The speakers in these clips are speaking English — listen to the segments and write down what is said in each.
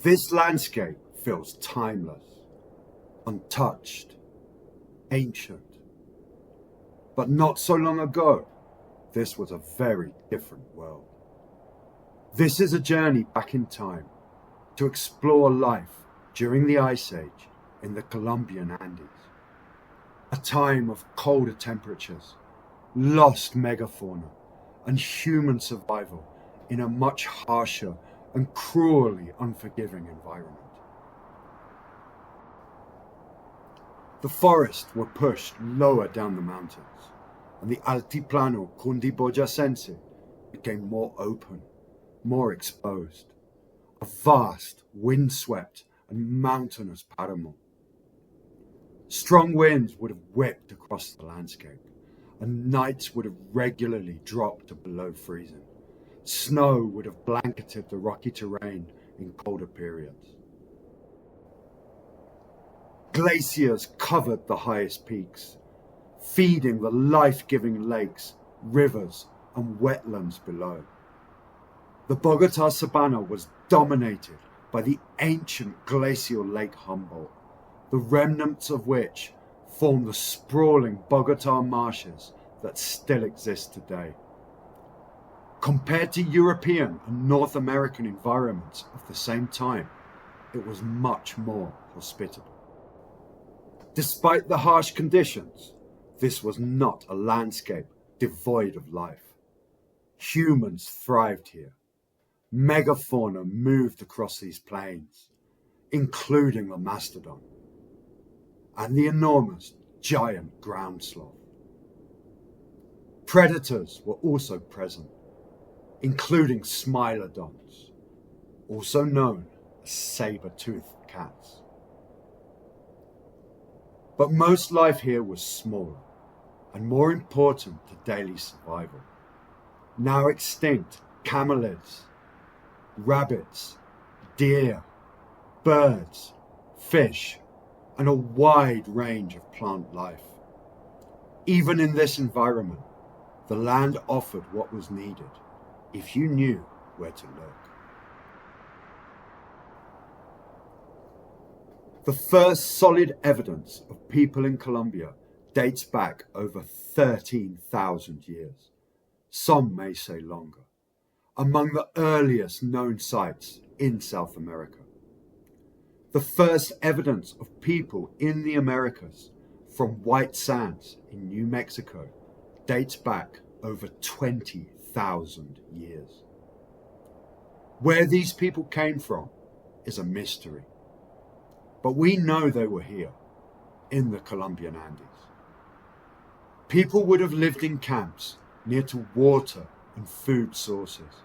This landscape feels timeless, untouched, ancient. But not so long ago, this was a very different world. This is a journey back in time to explore life during the Ice Age in the Colombian Andes. A time of colder temperatures, lost megafauna, and human survival in a much harsher and cruelly unforgiving environment. The forests were pushed lower down the mountains, and the Altiplano Cundiboyacense became more open, more exposed, a vast, windswept and mountainous páramo. Strong winds would have whipped across the landscape, and nights would have regularly dropped to below freezing. Snow would have blanketed the rocky terrain in colder periods. Glaciers covered the highest peaks, feeding the life-giving lakes, rivers, and wetlands below. The Bogotá savanna was dominated by the ancient glacial Lake Humboldt, the remnants of which form the sprawling Bogotá marshes that still exist today. Compared to European and North American environments of the same time, it was much more hospitable. Despite the harsh conditions, this was not a landscape devoid of life. Humans thrived here. Megafauna moved across these plains, including the mastodon and the enormous giant ground sloth. Predators were also present, including smilodons, also known as saber-toothed cats. But most life here was smaller and more important to daily survival. Now extinct camelids, rabbits, deer, birds, fish, and a wide range of plant life. Even in this environment, the land offered what was needed if you knew where to look. The first solid evidence of people in Colombia dates back over 13,000 years. Some may say longer. Among the earliest known sites in South America. The first evidence of people in the Americas from White Sands in New Mexico dates back over 20,000 years. Where these people came from is a mystery. But we know they were here, in the Colombian Andes. People would have lived in camps near to water and food sources.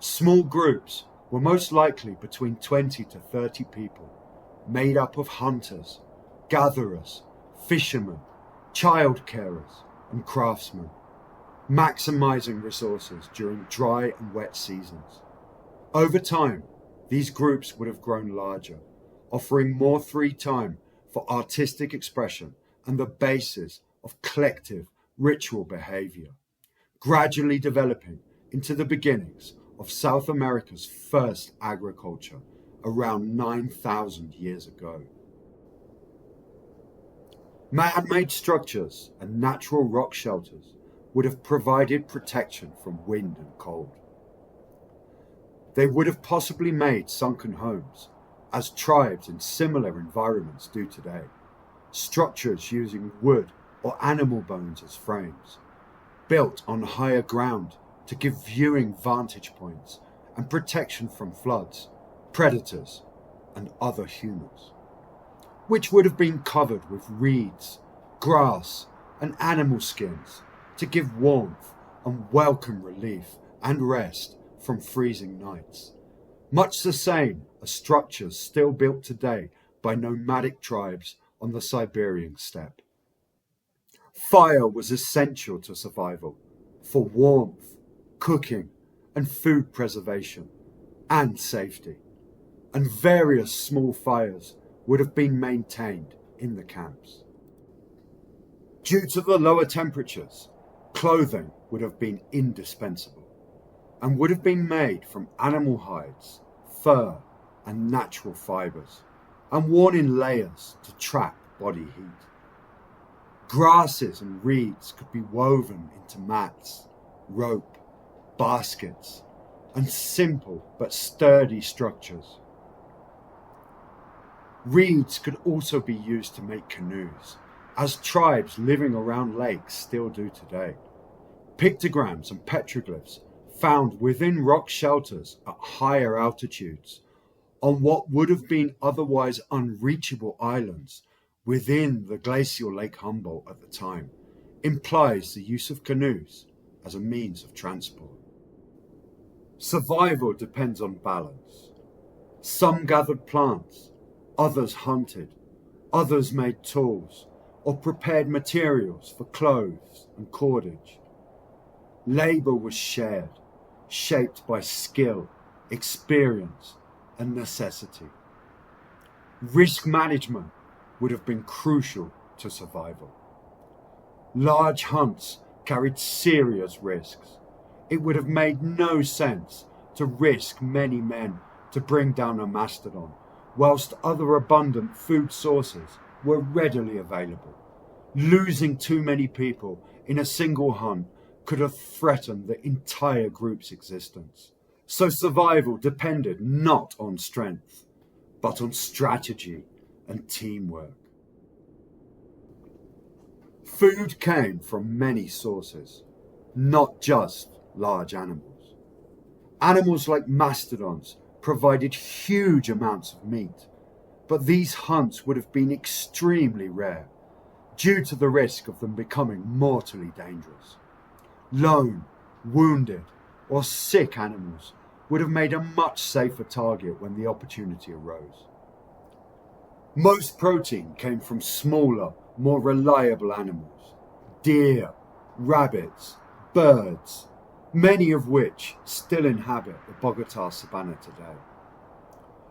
Small groups were most likely between 20 to 30 people, made up of hunters, gatherers, fishermen, child carers, and craftsmen, maximizing resources during dry and wet seasons. Over time, these groups would have grown larger, offering more free time for artistic expression and the basis of collective ritual behavior, gradually developing into the beginnings of South America's first agriculture around 9,000 years ago. Man-made structures and natural rock shelters would have provided protection from wind and cold. They would have possibly made sunken homes, as tribes in similar environments do today, structures using wood or animal bones as frames, built on higher ground to give viewing vantage points and protection from floods, predators, and other humans, which would have been covered with reeds, grass, and animal skins to give warmth and welcome relief and rest from freezing nights, much the same as structures still built today by nomadic tribes on the Siberian steppe. Fire was essential to survival, for warmth, cooking, and food preservation, and safety, and various small fires would have been maintained in the camps. Due to the lower temperatures, clothing would have been indispensable, and would have been made from animal hides, fur, and natural fibres, and worn in layers to trap body heat. Grasses and reeds could be woven into mats, rope, baskets, and simple but sturdy structures. Reeds could also be used to make canoes, as tribes living around lakes still do today. Pictograms and petroglyphs found within rock shelters at higher altitudes on what would have been otherwise unreachable islands within the glacial Lake Humboldt at the time implies the use of canoes as a means of transport. Survival depends on balance. Some gathered plants, others hunted, others made tools or prepared materials for clothes and cordage. Labour was shared, shaped by skill, experience, and necessity. Risk management would have been crucial to survival. Large hunts carried serious risks. It would have made no sense to risk many men to bring down a mastodon, whilst other abundant food sources were readily available. Losing too many people in a single hunt could have threatened the entire group's existence. So survival depended not on strength, but on strategy and teamwork. Food came from many sources, not just large animals. Animals like mastodons provided huge amounts of meat, but these hunts would have been extremely rare due to the risk of them becoming mortally dangerous. Lone, wounded, or sick animals would have made a much safer target when the opportunity arose. Most protein came from smaller, more reliable animals: deer, rabbits, birds, many of which still inhabit the Bogotá savanna today.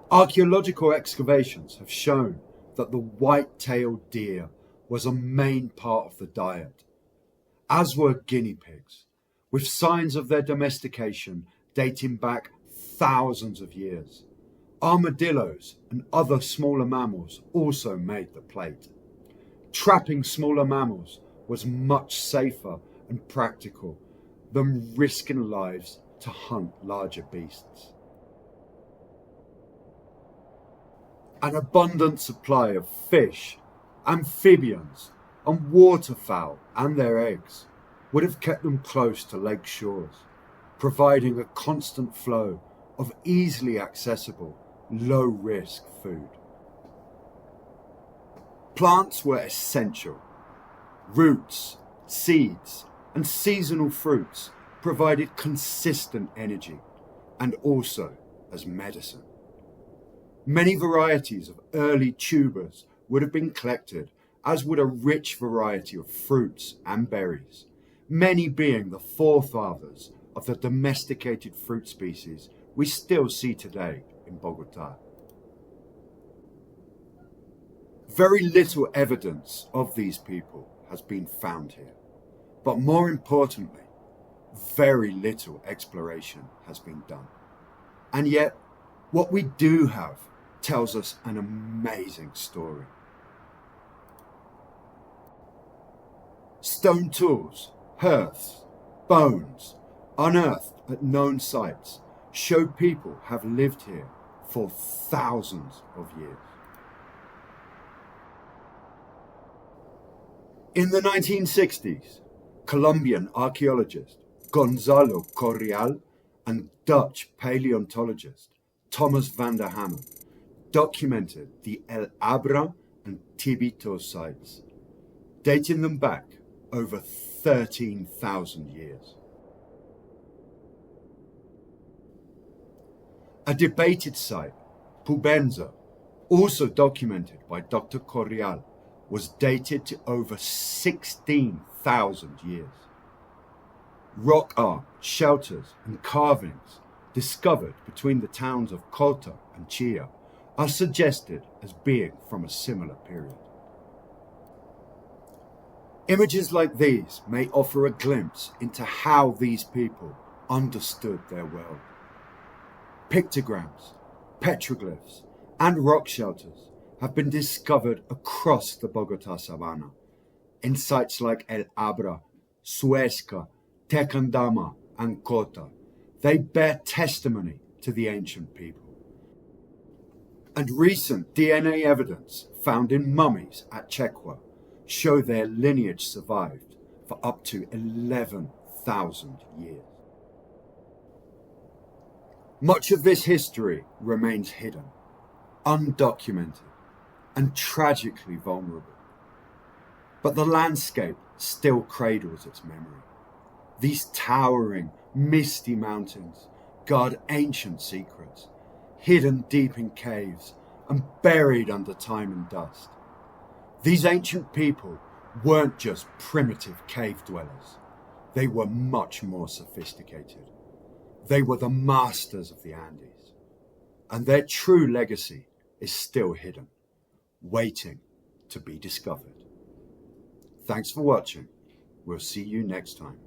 Archaeological excavations have shown that the white-tailed deer was a main part of the diet, as were guinea pigs, with signs of their domestication dating back thousands of years. Armadillos and other smaller mammals also made the plate. Trapping smaller mammals was much safer and practical than risking lives to hunt larger beasts. An abundant supply of fish, amphibians, and waterfowl and their eggs would have kept them close to lake shores, providing a constant flow of easily accessible, low-risk food. Plants were essential. Roots, seeds, and seasonal fruits provided consistent energy, and also as medicine. Many varieties of early tubers would have been collected, as would a rich variety of fruits and berries, many being the forefathers of the domesticated fruit species we still see today in Bogotá. Very little evidence of these people has been found here, but more importantly, very little exploration has been done. And yet, what we do have tells us an amazing story. Stone tools, hearths, bones, unearthed at known sites, show people have lived here for thousands of years. In the 1960s, Colombian archaeologist Gonzalo Correal and Dutch paleontologist Thomas van der Hammen documented the El Abra and Tibito sites, dating them back over 13,000 years. A debated site, Pubenza, also documented by Dr. Correal, was dated to over 16,000 years. Rock art, shelters, and carvings discovered between the towns of Cota and Chía are suggested as being from a similar period. Images like these may offer a glimpse into how these people understood their world. Pictograms, petroglyphs, and rock shelters have been discovered across the Bogota savanna, in sites like El Abra, Suezca, Tequendama, and Cota. They bear testimony to the ancient people. And recent DNA evidence found in mummies at Chequia show their lineage survived for up to 11,000 years. Much of this history remains hidden, undocumented, and tragically vulnerable. But the landscape still cradles its memory. These towering, misty mountains guard ancient secrets, hidden deep in caves and buried under time and dust. These ancient people weren't just primitive cave dwellers. They were much more sophisticated. They were the masters of the Andes, and their true legacy is still hidden, waiting to be discovered. Thanks for watching. We'll see you next time.